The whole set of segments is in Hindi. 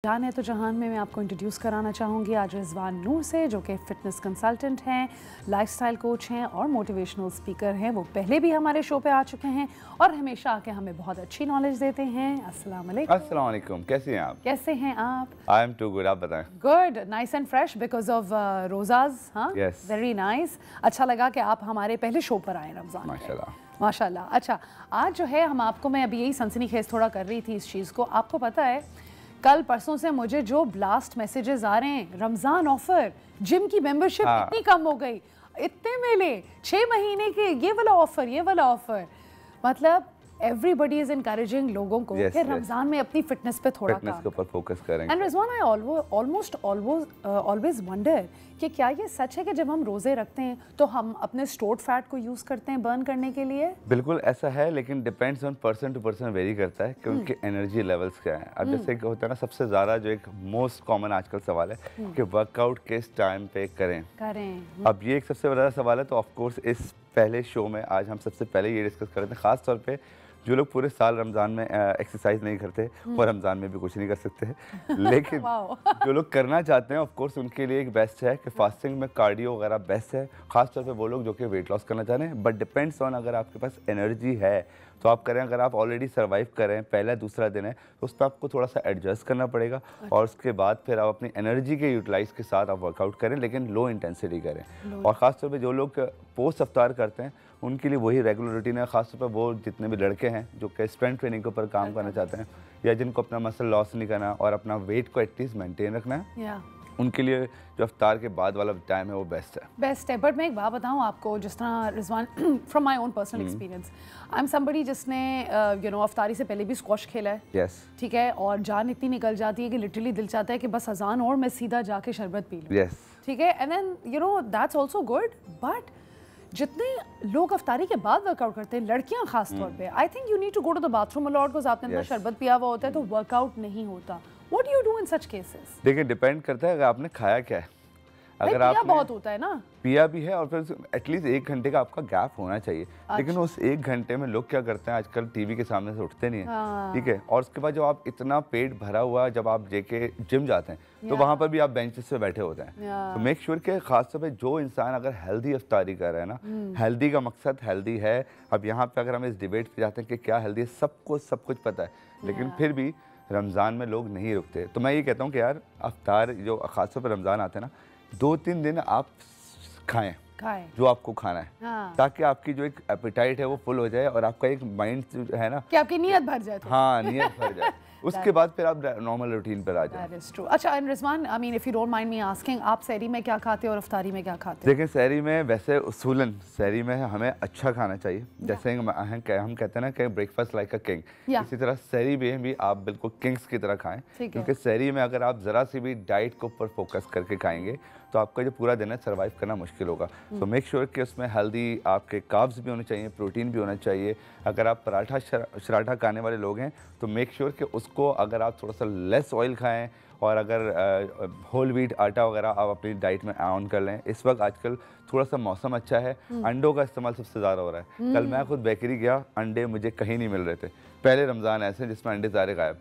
जान है तो जहान में मैं आपको इंट्रोड्यूस कराना चाहूँगी आज रिजवान नूर से, जो कि फ़िटनेस कंसल्टेंट हैं, लाइफस्टाइल कोच हैं और मोटिवेशनल स्पीकर हैं। वो पहले भी हमारे शो पे आ चुके हैं और हमेशा आके हमें बहुत अच्छी नॉलेज देते हैं। अस्सलाम वालेकुम। अस्सलाम वालेकुम, कैसी हैं आप? कैसे हैं आप? आई एम टू गुड, आप बताएं। Good, nice and fresh because of roses. हाँ, वेरी नाइस। अच्छा लगा कि आप हमारे पहले शो पर आए रमज़ान। माशाल्लाह माशाल्लाह। अच्छा, आज जो है हम आपको, मैं अभी यही सनसनीखेज थोड़ा कर रही थी इस चीज़ को, आपको पता है कल परसों से मुझे जो ब्लास्ट मैसेजेस आ रहे हैं, रमज़ान ऑफर, जिम की मेंबरशिप इतनी कम हो गई, इतने मिले 6 महीने के, ये वाला ऑफर, ये वाला ऑफर, मतलब एवरीबडी इज एनकरेजिंग लोगों को कि रमजान में अपनी फिटनेस पे थोड़ा फिटनेस के ऊपर फोकस करें। And Rizwan, I always wonder कि क्या ये सच है कि जब हम रोजे रखते हैं तो हम अपने स्टोर्ड फैट को यूज करते हैं बर्न करने के लिए? बिल्कुल ऐसा है, लेकिन depends on person to person vary करता है कि उनके एनर्जी लेवल्स क्या हैं। अब जैसे कि होता है ना, सबसे ज़्यादा जो एक मोस्ट कॉमन आजकल सवाल है कि वर्कआउट किस टाइम पे करें। अब ये एक सबसे बड़ा सवाल है, तो ऑफकोर्स इस पहले शो में आज हम सबसे पहले ये डिस्कस कर रहे थे। ख़ास तौर पे जो लोग पूरे साल रमज़ान में एक्सरसाइज नहीं करते वो रमज़ान में भी कुछ नहीं कर सकते लेकिन जो लोग करना चाहते हैं ऑफकोर्स उनके लिए एक बेस्ट है कि फास्टिंग में कार्डियो वगैरह बेस्ट है। खास तौर पे वो लोग जो कि वेट लॉस करना चाह रहे हैं, बट डिपेंड्स ऑन अगर आपके पास एनर्जी है तो आप करें। अगर आप ऑलरेडी सर्वाइव कर रहे हैं, पहला दूसरा दिन है, तो उस पर आपको थोड़ा सा एडजस्ट करना पड़ेगा और उसके बाद फिर आप अपनी एनर्जी के यूटिलाइज के साथ आप वर्कआउट करें, लेकिन लो इंटेंसिटी करें। और ख़ासतौर पे जो लोग पोस्ट अफ्तार करते हैं उनके लिए वही रेगुलर रूटीन है। खासतौर पर वो जितने भी लड़के हैं जो कि स्ट्रेंथ ट्रेनिंग के ऊपर काम करना चाहते हैं या जिनको अपना मसल लॉस नहीं करना और अपना वेट को एटलीस्ट मेंटेन रखना है, उनके लिए जो अफ्तार के बाद वाला टाइम है वो बेस्ट है। बट मैं एक बात बताऊं आपको, जिस तरह Rizwan, from my own personal experience, I am somebody जिसने अफ्तारी से पहले भी स्क्वॉश खेला है। ठीक है, और जान इतनी निकल जाती है कि लिटरली दिल चाहता है कि बस अजान और मैं सीधा जाके शरबत पी लूं। ठीक है, and then that's also good, but जितने लोग अफ्तारी के बाद वर्कआउट करते हैं, लड़कियां खास तौर पे, I think you need to go to the bathroom a lot, because आपने इतना शरबत पिया हुआ होता है तो वर्कआउट नहीं होता। What do you do in such cases? देखिए, डिपेंड करता है अगर आपने खाया क्या है। अगर आपने बहुत होता है ना, पिया भी है और फिर एटलीस्ट 1 घंटे का आपका गैप होना चाहिए। लेकिन उस 1 घंटे में लोग क्या करते हैं, आजकल टीवी के सामने से उठते नहीं है। ठीक है, और उसके बाद जब आप इतना पेट भरा हुआ, जब आप जेके जिम जाते हैं तो वहाँ पर भी आप बेंचेस पे बैठे होते हैं। तो मेक श्योर कि खासतौर पे जो इंसान अगर हेल्दी अफ्तारी कर रहा है ना, हेल्दी का मकसद हेल्दी है। अब यहाँ पे अगर हम इस डिबेट पे जाते हैं कि क्या हेल्दी है, सबको सब कुछ पता है, लेकिन फिर भी रमज़ान में लोग नहीं रुकते। तो मैं ये कहता हूँ कि यार अफ्तार जो खासतौर पर रमज़ान आते हैं ना, 2-3 दिन आप खाएं जो आपको खाना है, ताकि आपकी जो एक एपेटाइट है वो फुल हो जाए और आपका एक माइंड है ना कि आपकी नीयत भर जाए। हाँ, नीयत भर जाए। उसके बाद फिर आप नॉर्मल रूटीन पर आ जाए। That is true. अच्छा, Rizwan, I mean if you don't mind me asking, आप सहरी में क्या खाते हैं और अफ्तारी में क्या खाते हैं? देखिए, सहरी में वैसे उसूलन सहरी में हमें अच्छा खाना चाहिए। जैसे हम कहते हैं ना कि ब्रेकफास्ट लाइक अ किंग, इसी तरह सहरी में भी आप बिल्कुल किंग्स की तरह खाएं, क्योंकि सहरी में अगर आप ज़रा सी भी डाइट के ऊपर फोकस करके खाएंगे तो आपका जो पूरा दिन है सर्वाइव करना मुश्किल होगा। सो मेक श्योर कि उसमें हेल्दी आपके कार्ब्स भी होने चाहिए, प्रोटीन भी होना चाहिए। अगर आप पराठा शराठा खाने वाले लोग हैं तो मेक श्योर कि उसको अगर आप थोड़ा सा लेस ऑयल खाएं और अगर होल व्हीट आटा वगैरह आप अपनी डाइट में ऑन कर लें। इस वक्त आजकल थोड़ा सा मौसम अच्छा है, अंडों का इस्तेमाल सबसे ज़्यादा हो रहा है। कल मैं खुद बेकरी गया, अंडे मुझे कहीं नहीं मिल रहे थे। पहले रमज़ान ऐसे जिसमें अंडे सारे गायब।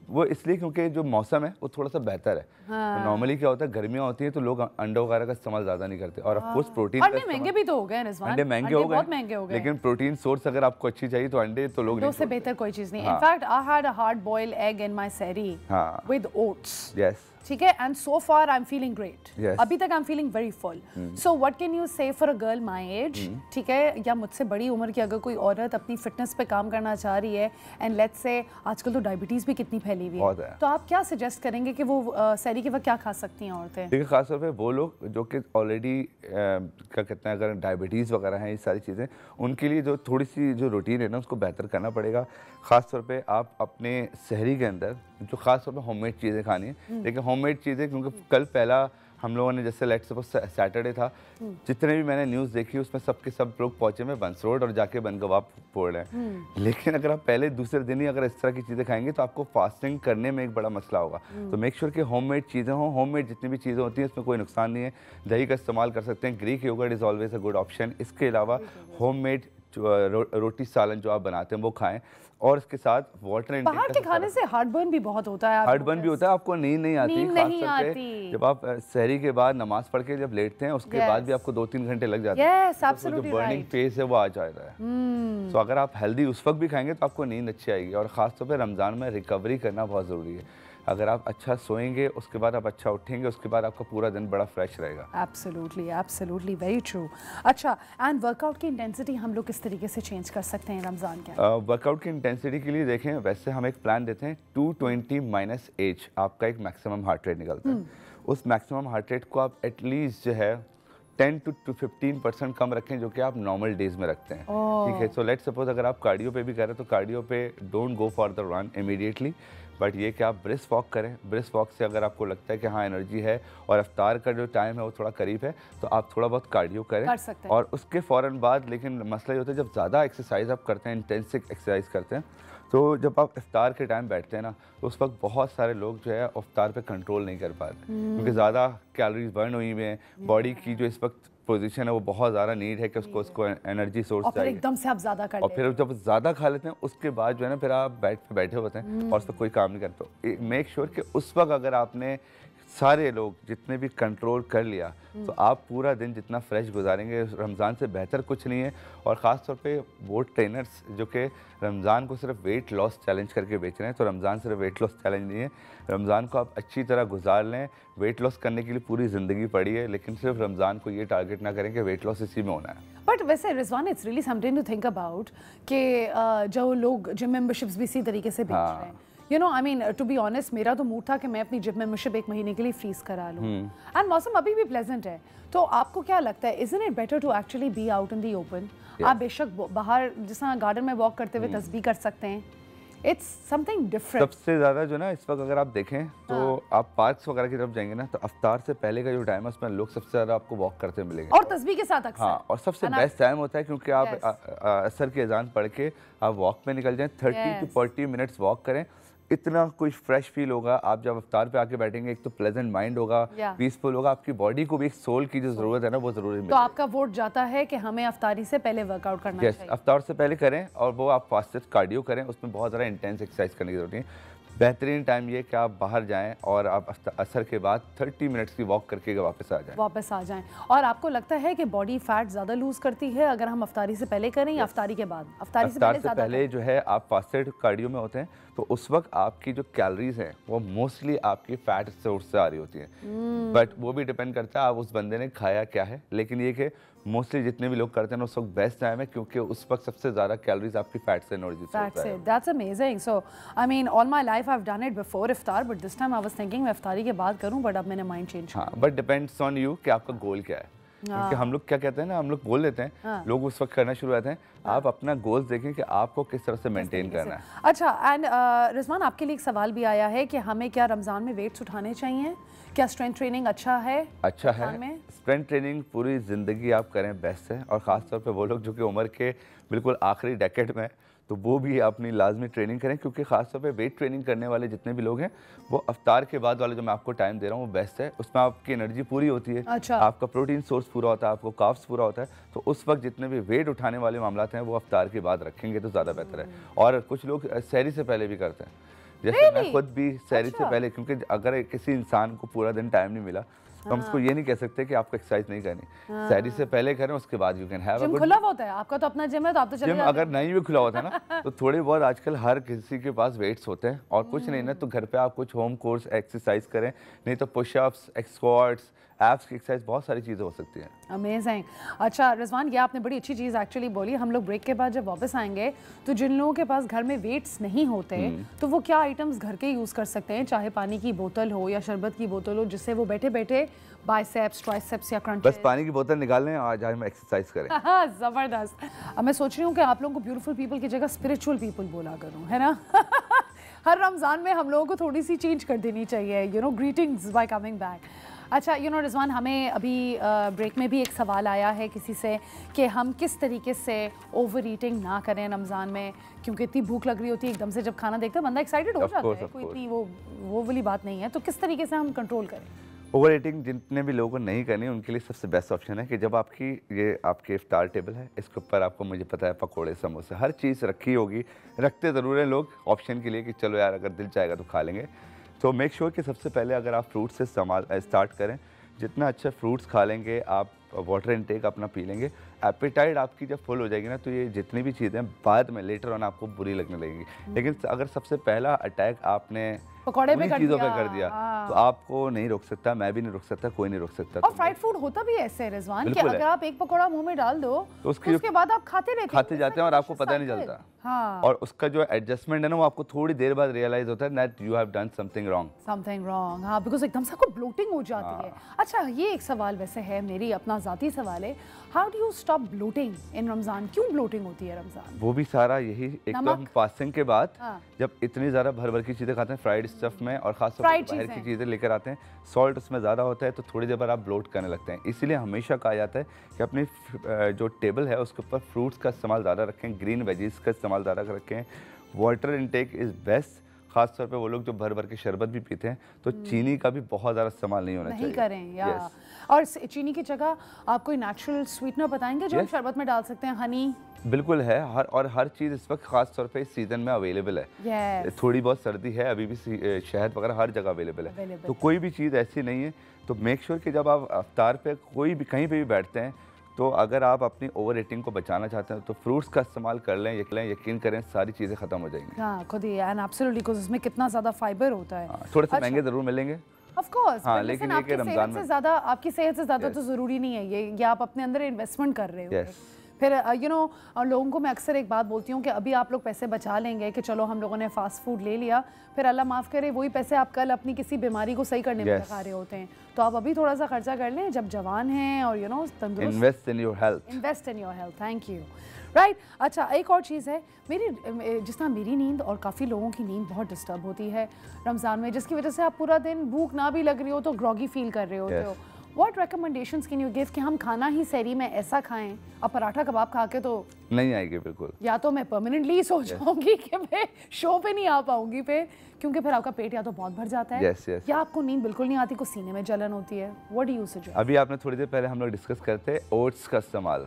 वो इसलिए क्योंकि जो मौसम है वो थोड़ा सा बेहतर है। नॉर्मली क्या होता है, गर्मियाँ होती हैं तो लोग अंडों वगैरह का इस्तेमाल ज़्यादा नहीं करते। और ऑफ कोर्स प्रोटीन, अंडे महंगे भी तो हो गए, अंडे महंगे हो गए, लेकिन प्रोटीन सोर्स अगर आपको अच्छी चाहिए तो अंडे तो लोग नहीं, उससे बेहतर कोई चीज़ नहीं। In fact I had a hard boiled egg in my sehri with oats. ठीक है, and so far I am feeling great. अभी तक I am feeling very full. So what can you say for a girl my age, ठीक है, या मुझसे बड़ी उम्र की अगर कोई औरत अपनी फिटनेस पे काम करना चाह रही है, एंड लेट्स से आजकल तो डायबिटीज भी कितनी फैली हुई है, तो आप क्या सजेस्ट करेंगे कि वो सहरी के वक्त क्या खा सकती हैं औरतें? देखिए, खासतौर पे वो लोग जो कि ऑलरेडी क्या कहते हैं, अगर डायबिटीज़ वगैरह हैं, ये सारी चीज़ें, उनके लिए जो थोड़ी सी जो रूटीन है ना उसको बेहतर करना पड़ेगा। ख़ासतौर पे आप अपने सहरी के अंदर जो ख़ासतौर पे होममेड चीज़ें खानी है। लेकिन होममेड चीज़ें, क्योंकि कल पहला हम लोगों ने, जैसे लेट्स सपोज सैटरडे था, जितने भी मैंने न्यूज़ देखी उसमें सबके सब लोग पहुंचे में बंस रोड और जाके बन कबाब फोड़ रहे हैं। लेकिन अगर आप पहले दूसरे दिन ही अगर इस तरह की चीज़ें खाएंगे तो आपको फास्टिंग करने में एक बड़ा मसला होगा। तो मेक श्योर कि होममेड चीज़ें हों। होममेड जितनी भी चीज़ें होती हैं उसमें कोई नुकसान नहीं है। दही का इस्तेमाल कर सकते हैं, Greek yoghurt is always a good option. इसके अलावा होममेड रोटी सालन जो आप बनाते हैं वो खाएं, और इसके साथ वाटर इनटेक। बाहर के खाने से हार्टबर्न भी बहुत होता है। हार्टबर्न भी होता है, आपको नींद नहीं आती। जब आप सहरी के बाद नमाज पढ़ के जब लेटते हैं उसके बाद भी आपको 2-3 घंटे लग जाते हैं, तो जो बर्निंग फेज है वो आ जाता है। तो अगर आप हेल्दी उस वक्त भी खाएंगे तो आपको नींद अच्छी आएगी। और खासतौर पर रमज़ान में रिकवरी करना बहुत ज़रूरी है। अगर आप अच्छा सोएंगे, उसके बाद आप अच्छा उठेंगे, उसके बाद आपका पूरा दिन बड़ा फ्रेश रहेगा। Absolutely, absolutely, very true. अच्छा, एंड वर्कआउट की इंटेंसिटी हम लोग किस तरीके से चेंज कर सकते हैं रमज़ान के? वर्कआउट की इंटेंसिटी के लिए देखें, वैसे हम एक प्लान देते हैं 220 - एज, आपका एक मैक्सिमम हार्ट रेट निकलता है। उस मैक्सिमम हार्ट रेट को आप एटलीस्ट जो है 10 to 15% कम रखें, जो कि आप नॉर्मल डेज में रखते हैं। ठीक है, सो लेट्स सपोज अगर आप कार्डियो पे भी कर रहे हैं तो कार्डियो पे don't go for the run immediately, but ये कि आप ब्रिस्क वॉक करें। ब्रिस्क वॉक से अगर आपको लगता है कि हाँ एनर्जी है और अफ्तार का जो टाइम है वो थोड़ा करीब है, तो आप थोड़ा बहुत कार्डियो करें और उसके फ़ौरन बाद। लेकिन मसला ये होता है जब ज़्यादा एक्सरसाइज आप करते हैं, इंटेंसिव एक्सरसाइज करते हैं, तो जब आप इफ्तार के टाइम बैठते हैं ना, तो उस वक्त बहुत सारे लोग जो है इफ्तार पे कंट्रोल नहीं कर पाते, क्योंकि ज़्यादा कैलोरीज बर्न हुई हुई हैं। बॉडी की जो इस वक्त पोजीशन है वो बहुत ज़्यादा नीड है कि उसको एनर्जी सोर्स चाहिए, एकदम से आप ज़्यादा कर और फिर जब ज़्यादा खा लेते हैं उसके बाद जो है ना फिर आप बैठे होते हैं और उस पर कोई काम नहीं करते। मेक श्योर कि उस वक्त अगर आपने सारे लोग जितने भी कंट्रोल कर लिया तो आप पूरा दिन जितना फ्रेश गुजारेंगे, रमज़ान से बेहतर कुछ नहीं है। और ख़ास तौर पे वो ट्रेनर्स जो कि रमज़ान को सिर्फ वेट लॉस चैलेंज करके बेच रहे हैं, तो रमज़ान सिर्फ वेट लॉस चैलेंज नहीं है। रमज़ान को आप अच्छी तरह गुजार लें। वेट लॉस करने के लिए पूरी ज़िंदगी पड़ी है, लेकिन सिर्फ रमज़ान को ये टारगेट ना करें कि वेट लॉस इसी में होना है। बट वैसे Rizwan, it's really something to think about कि जो लोग जिम मेंबरशिप्स भी इसी तरीके से बेच रहे हैं, you know, I mean to be honest, मेरा तो मूड था कि मैं अपनी जिम मेंबरशिप 1 महीने के लिए फ्रीज करा लूँ। एंड मौसम अभी भी प्लेजेंट है, तो आपको क्या लगता है, isn't it better to actually be out in the open? आप बेशक बाहर जिस तरह गार्डन में वॉक करते हुए तस्बीह कर सकते हैं, इट्स समथिंग डिफरेंट। सबसे ज़्यादा जो ना इस वक्त अगर आप देखें तो आप पार्क्स वगैरह की तरफ जाएंगे ना, तो अफ्तार से पहले का जो टाइम है उसमें लोग सबसे ज़्यादा आपको वॉक करते मिलेंगे, और तस्बीह के साथ अक्सर। हाँ, और सबसे बेस्ट टाइम होता है क्योंकि आप असर की अजान पढ़ के आप वॉक पे निकल जाएं, 30 to 40 मिनट्स वॉक करें, इतना कुछ फ्रेश फील होगा। आप जब अफ्तार पे आके बैठेंगे, एक तो प्लेजेंट माइंड होगा, पीसफुल होगा, आपकी बॉडी को भी एक सोल की जो जरूरत है ना वो जरूरी मिलेगी। तो आपका वोट जाता है कि हमें अफ्तारी से पहले वर्कआउट करना चाहिए। अफ्तार से पहले करें, और वो आप फास्टेस्ट कार्डियो करें, उसमें बहुत ज़्यादा इंटेंस एक्सरसाइज करने की जरूरत नहीं है। बेहतरीन टाइम ये कि आप बाहर जाएं और आप असर के बाद 30 मिनट्स की वॉक करके वापस आ जाएं। और आपको लगता है कि बॉडी फैट ज़्यादा लूज करती है अगर हम अफ्तारी से पहले करें या अफ्तारी के बाद? अफ्तारी से पहले जो है आप फास्टेड कार्डियो में होते हैं, तो उस वक्त आपकी जो कैलोरीज हैं वो मोस्टली आपकी फैट सोर्स से आ रही होती हैं। बट वो भी डिपेंड करता है आप उस बंदे ने खाया क्या है। लेकिन ये कि मोस्टली जितने भी लोग करते हैं उस वक्त बेस्ट टाइम है, क्योंकि उस वक्त सबसे ज़्यादा कैलोरीज आपकी फैट से एनर्जी से होता है। That's amazing. So I mean all my life I've done it before iftar, but this time I was thinking मैं इफ्तारी के बाद करूं, बट अब मैंने माइंड चेंज किया। हाँ, बट डिपेंड्स ऑन यू कि आपका गोल क्या है। क्योंकि हम लोग क्या कहते हैं ना, हम लोग बोल लेते हैं, लोग उस वक्त करना शुरू करते हैं। आप अपना गोल्स देखें कि आपको किस तरह से मेंटेन करना है। अच्छा, एंड रिजवान, आपके लिए एक सवाल भी आया है कि हमें क्या रमज़ान में वेट्स उठाने चाहिए? क्या स्ट्रेंथ ट्रेनिंग अच्छा है? स्ट्रेंथ ट्रेनिंग पूरी ज़िंदगी आप करें बेस्ट है, और ख़ासतौर पे वो लोग जो कि उम्र के बिल्कुल आखिरी डेकेड में, तो वो भी अपनी लाजमी ट्रेनिंग करें, क्योंकि ख़ासतौर पे वेट ट्रेनिंग करने वाले जितने भी लोग हैं वो अफ्तार के बाद वाले जो मैं आपको टाइम दे रहा हूँ वो बेस्ट है। उसमें आपकी एनर्जी पूरी होती है। अच्छा। आपका प्रोटीन सोर्स पूरा होता है, आपको कार्ब्स पूरा होता है, तो उस वक्त जितने भी वेट उठाने वाले मामला हैं वो अफ्तार के बाद रखेंगे तो ज़्यादा बेहतर है। और कुछ लोग सहरी से पहले भी करते हैं, जैसे मैं खुद भी सहरी से पहले, क्योंकि अगर किसी इंसान को पूरा दिन टाइम नहीं मिला तो हम उसको ये नहीं कह सकते कि आपको एक्सरसाइज नहीं करनी। सहरी से पहले करें, उसके बाद यू कैन हैव। जिम खुला होता है आपका, तो अपना जिम है तो आप तो चले जाते हैं। जिम अगर नहीं भी खुला होता है ना तो थोड़े बहुत आजकल हर किसी के पास वेट्स होते हैं, और कुछ नहीं ना तो घर पे आप कुछ होम कोर्स एक्सरसाइज करें, नहीं तो पुशअप्स, स्क्वाट्स, एब्स की एक्सरसाइज, बहुत सारी चीज़ें हो सकती हैं। अमेजिंग। अच्छा रिजवान, ये आपने बड़ी अच्छी चीज़ एक्चुअली बोली। हम लोग ब्रेक के बाद जब वापस आएंगे तो जिन लोगों के पास घर में वेट्स नहीं होते तो वो क्या आइटम्स घर के यूज़ कर सकते हैं, चाहे पानी की बोतल हो या शरबत की बोतल हो, जिससे वो बैठे बैठे बाइसेप्स, ट्राइसेप्स या क्रंचेस, बस पानी की बोतल निकाल लें और आज हम एक्सरसाइज करें। ज़बरदस्त। अब मैं सोच रही हूँ कि आप लोगों को ब्यूटीफुल पीपल की जगह स्पिरिचुअल पीपल बोला करूँ, है ना? हर रमज़ान में हम लोगों को थोड़ी सी चेंज कर देनी चाहिए, you know, greetings bye coming back. अच्छा, यू नो रिजवान, हमें अभी ब्रेक में भी एक सवाल आया है किसी से कि हम किस तरीके से ओवर ईटिंग ना करें रमज़ान में, क्योंकि इतनी भूख लग रही होती है, एकदम से जब खाना देखते हैं बंदा एक्साइटेड हो जाता है, कोई इतनी वो वाली बात नहीं है, तो किस तरीके से हम कंट्रोल करें? ओवर ईटिंग जितने भी लोगों को नहीं करनी उनके लिए सबसे बेस्ट ऑप्शन है कि जब आपकी ये आपके इफ्तार टेबल है, इसके ऊपर आपको मुझे पता है पकोड़े समोसे हर चीज़ रखी होगी, रखते ज़रूर हैं लोग ऑप्शन के लिए कि चलो यार अगर दिल चाहेगा तो खा लेंगे। तो मेक श्योर कि सबसे पहले अगर आप फ्रूट से स्टार्ट करें, जितना अच्छा फ्रूट्स खा लेंगे आप, वाटर इनटेक अपना पी लेंगे, एपेटाइट आपकी जब फुल हो जाएगी ना तो ये जितनी भी चीज़ें बाद में लेटर ऑन आपको बुरी लगने लगेंगी। लेकिन अगर सबसे पहला अटैक आपने पकौड़े पे चीज़ों पे कर दिया तो आपको नहीं रोक सकता, मैं भी नहीं रोक सकता, कोई नहीं रोक सकता। और फ्राइड फूड होता भी ऐसे है रिजवान कि अगर आप एक पकौड़ा मुंह में डाल दो तो उसके बाद आप खाते जाते हैं और आपको पता नहीं चलता। हाँ। और उसका जो एडजस्टमेंट है ना वो आपको थोड़ी देर बाद रियलाइज होता है that you have done something wrong. हाँ, बिकॉज़ एकदम से आपको ब्लोटिंग हो जाती है। अच्छा, ये एक सवाल वैसे है, मेरी अपना ज़ाती सवाल है, how do you stop bloating in Ramzan? क्यों ब्लोटिंग होती है रमज़ान? वो भी सारा यही एक तो हम फास्टिंग के बाद जब इतनी ज़्यादा भर की चीज़ें खाते हैं फ्राइड स्टफ में और खास तौर पर बाहर की चीज़ें लेकर आते हैं, सॉल्ट उसमें ज़्यादा होता है तो थोड़ी देर बाद आप ब्लोट करने लगते हैं। इसीलिए हमेशा कहा जाता है कि अपनी जो टेबल है उसके ऊपर फ्रूट्स का इस्तेमाल ज़्यादा रखें, ग्रीन वेजीज का इस्तेमाल ज़्यादा रखें, वाटर इनटेक इज़ बेस्ट। खास तौर पे वो लोग जो भर के शरबत भी पीते हैं तो चीनी का भी बहुत ज़्यादा इस्तेमाल नहीं होना चाहिए। नहीं करें या और चीनी की जगह आप कोई नेचुरल स्वीटनर बताएंगे जो हम शरबत में डाल सकते हैं? हनी बिल्कुल है, हर चीज़ इस वक्त खास तौर पे इस सीज़न में अवेलेबल है। थोड़ी बहुत सर्दी है अभी भी, शहद वगैरह हर जगह अवेलेबल है। तो कोई भी चीज़ ऐसी नहीं है। तो मेक श्योर कि जब आप इफ्तार पे कोई भी कहीं पे भी बैठते हैं तो अगर आप अपनी ओवर ईटिंग को बचाना चाहते हैं तो फ्रूट्स का इस्तेमाल कर लें, यकीन करें सारी चीज़ें खत्म हो जाएंगी। हाँ, खुद ही एंड एब्सोल्युटली, बिकॉज़ इसमें कितना ज़्यादा फाइबर होता है। थोड़े से महंगे ज़रूर मिलेंगे ऑफ कोर्स, हाँ, लेकिन आपकी सेहत से ज़्यादा, आपकी सेहत से ज़्यादा तो ज़रूरी नहीं है ये आप अपने अंदर इन्वेस्टमेंट कर रहे हो। फिर यू नो लोगों को मैं अक्सर एक बात बोलती हूँ कि अभी आप लोग पैसे बचा लेंगे कि चलो हम लोगों ने फास्ट फूड ले लिया, फिर अल्लाह माफ़ करे वही पैसे आप कल अपनी किसी बीमारी को सही करने में लगा रहे होते हैं। तो आप अभी थोड़ा सा खर्चा कर लें जब जवान हैं और यू नो तंदुरुस्त। Invest in your health. Thank you. Right. अच्छा, एक और चीज़ है, जिस तरह मेरी नींद और काफ़ी लोगों की नींद बहुत डिस्टर्ब होती है रमज़ान में, जिसकी वजह से आप पूरा दिन भूख ना भी लग रही हो तो ग्रॉगी फील कर रहे होते हो। What recommendations can you give कि हम खाना ही सहरी में ऐसा खाएं? अब पराठा कबाब खा के तो नहीं आएगी बिल्कुल। या तो मैं परमानेंटली सोच जाऊंगी कि मैं शो पे नहीं आ पाऊंगी फिर, क्योंकि फिर आपका पेट या तो बहुत भर जाता है या आपको नींद बिल्कुल नहीं आती, को सीने में जलन होती है। What do you suggest? अभी आपने थोड़ी देर पहले हम लोग डिस्कस करते हैं ओट्स का इस्तेमाल।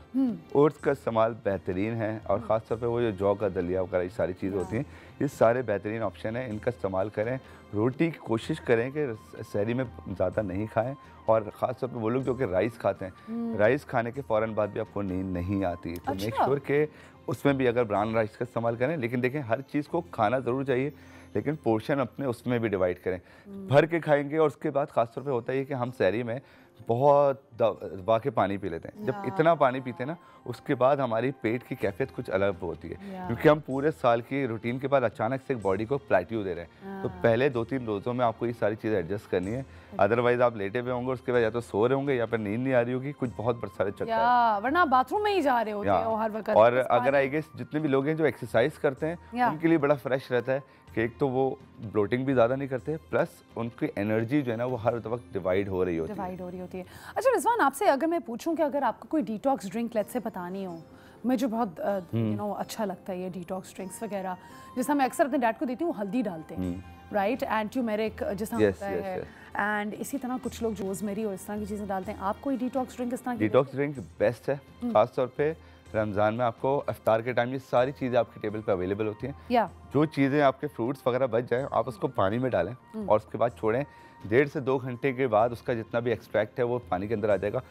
ओट्स का इस्तेमाल बेहतरीन है और ख़ास तौर पे वो जो जौ का दलिया वगैरह ये सारी चीज़ें होती हैं, ये सारे बेहतरीन ऑप्शन है, इनका इस्तेमाल करें। रोटी की कोशिश करें कि सहरी में ज़्यादा नहीं खाएं और ख़ास तौर पे वो लोग जो कि राइस खाते हैं, राइस खाने के फ़ौरन बाद भी आपको नींद नहीं आती। तो मेक श्योर कि उसमें भी अगर ब्राउन राइस का इस्तेमाल करें, लेकिन देखें हर चीज़ को खाना ज़रूर चाहिए लेकिन पोर्शन अपने उसमें भी डिवाइड करें। भर के खाएंगे और उसके बाद ख़ास तौर पे होता है कि हम सहरी में बहुत दबा के पानी पी लेते हैं। जब इतना पानी पीते हैं ना उसके बाद हमारी पेट की कैफियत कुछ अलग होती है, क्योंकि हम पूरे साल की रूटीन के बाद अचानक से बॉडी को प्लेट्यू दे रहे हैं। तो पहले 2-3 रोज़ों में आपको ये सारी चीज़ें एडजस्ट करनी है, अदरवाइज आप लेटे हुए होंगे, उसके बाद या तो सो रहे होंगे या फिर नींद नहीं आ रही होगी, कुछ बहुत सारे चक्कर, वरना बाथरूम में ही जा रहे होते हो हर वक्त। और अगर आई गेस जितने भी लोग हैं जो एक्सरसाइज करते हैं उनके लिए बड़ा फ्रेश रहता है कि एक तो वो ब्लोटिंग भी ज़्यादा नहीं करते, प्लस उनकी एनर्जी जो है ना वो हर वक्त डिवाइड हो रही होती है। अच्छा रिजवान, आपसे अगर मैं पूछूं कि अगर आपको कोई डिटॉक्स ड्रिंक लेट से बतानी हो, मुझे बहुत यू नो अच्छा लगता है ये डिटॉक्स ड्रिंक्स वगैरह, जैसा मैं अक्सर अपने डैड को देती हूँ, हल्दी डालते हैं राइट, एंटीमेरिक जैसा होता है, एंड इसी तरह कुछ लोग रोजमेरी और इस तरह की चीज़ें डालते हैं। आप कोई डिटॉक्स ड्रिंक इस तरह की? डिटॉक्स ड्रिंक बेस्ट है, खासतौर पे रमज़ान में आपको इफ्तार के टाइम ये सारी चीज़ें आपकी टेबल पे अवेलेबल होती हैं। जो चीज़ें आपके फ्रूट्स वगैरह बच जाए आप उसको पानी में डालें और उसके बाद छोड़ें, 1.5 से 2 घंटे के बाद उसका जितना भी एक्सट्रैक्ट है वो पानी के अंदर आ जाएगा।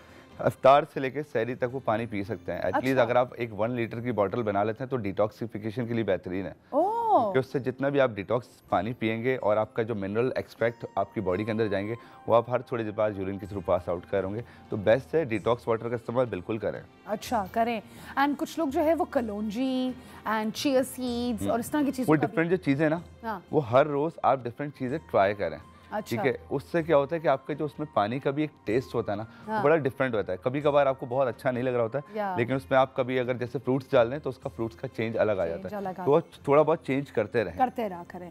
इफ्तार से लेकर सहरी तक वो पानी पी सकते हैं। एटलीस्ट अगर आप एक 1 लीटर की बॉटल बना लेते हैं तो डिटॉक्सिफिकेशन के लिए बेहतरीन है, क्योंकि उससे जितना भी आप डिटॉक्स पानी पिएंगे और आपका जो मिनरल एक्सट्रैक्ट आपकी बॉडी के अंदर जाएंगे वो आप हर थोड़ी देर बाद यूरिन के थ्रू पास आउट करोगे। तो बेस्ट है डिटॉक्स वाटर का इस्तेमाल बिल्कुल करें। अच्छा करें। एंड कुछ लोग जो है वो कलौंजी एंड चिया सीड्स और इस तरह की चीज़ें, वो डिफरेंट जो चीज़ें ना वो हर रोज़ आप डिफरेंट चीज़ें ट्राई करें। ठीक है, उससे क्या होता है कि आपके जो उसमें पानी का भी एक टेस्ट होता है ना वो बड़ा डिफरेंट होता है। कभी कभार आपको बहुत अच्छा नहीं लग रहा होता है, लेकिन उसमें आप कभी अगर जैसे फ्रूट्स डाल दें तो उसका फ्रूट्स का चेंज अलग आ जाता है। तो थोड़ा बहुत चेंज करते रहा करें।